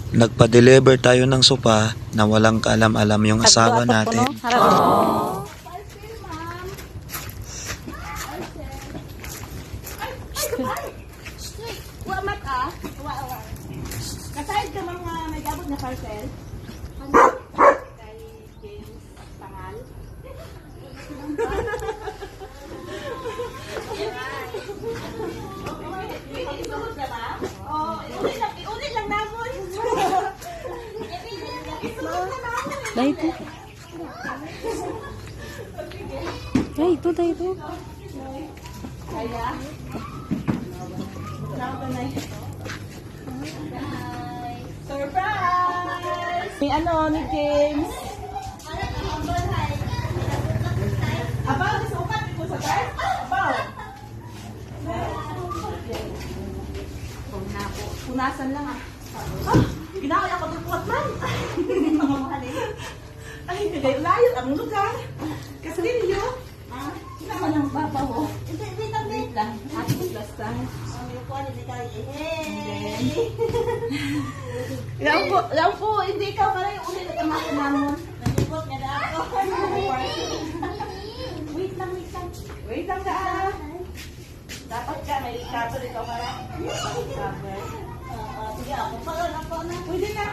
Nagpa-deliver tayo ng sopa na walang kaalam-alam yung asawa natin. Wamat ah. Kasahid ka mga may gabot na parcel. Kay James Pangal. Isunod ka na? Oo. Iulit lang namin. Isunod na namin. Dahil ito. Dahil ito. Kaya? Surprise! May ano ni James? Abaw, nasukat ko sa tayo? Abaw! Punasan lang ah. Ginawala ko ng puwat man. Ay, hindi layo ang lugar. Kastilyo. Naman ang baba mo. Wait lang. Ating basta. Lang po, hindi ikaw pala yung ulit at amahin namin. Nalibot nga na ako. Wait lang. Wait lang ka. Dapat ka, may cover ikaw pala. Cover. Sige, ako pala na. Pwede na.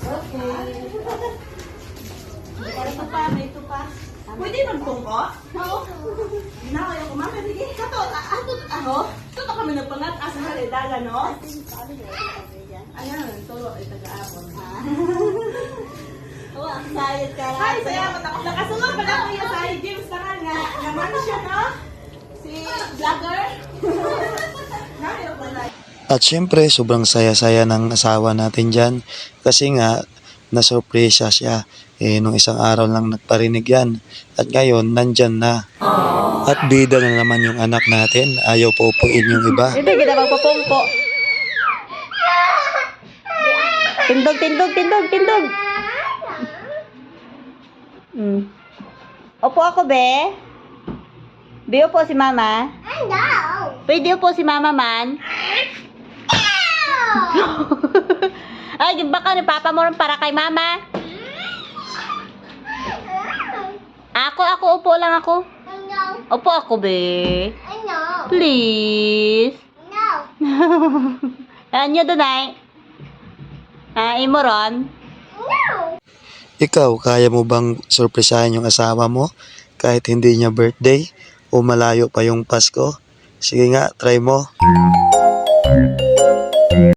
Okay. May ito pa. Pwede magtungko? Oo. Ginaway ako, mama. Sige, kato. Ito kami nagpangat sa halidaga, no? Ayan, tulo ay taga-apon. Oo, ang sayad ka lang. Ay, salamat ako. Nakasunod pa lang niya sa James Tangal nga. Naman siya, no? Si vlogger. Namin pala. At syempre, sobrang saya-saya ng asawa natin dyan. Kasi nga, nasurpresa siya. Nung isang araw lang nagparinig yan. At ngayon, nandyan na. At bida na naman yung anak natin. Ayaw pupuin yung iba. Hindi, kita magpapungko. Tindog. Opo ako, be. Be, upo si mama. Pwede upo si mama man. Ay, baka ni papa mo rin para kay mama. Ako, upo lang ako. Upo ako, be. Please. Anyo dunay. Imo ron. Ikaw, kaya mo bang surpresahin yung asawa mo kahit hindi niya birthday o malayo pa yung Pasko? Sige nga, try mo.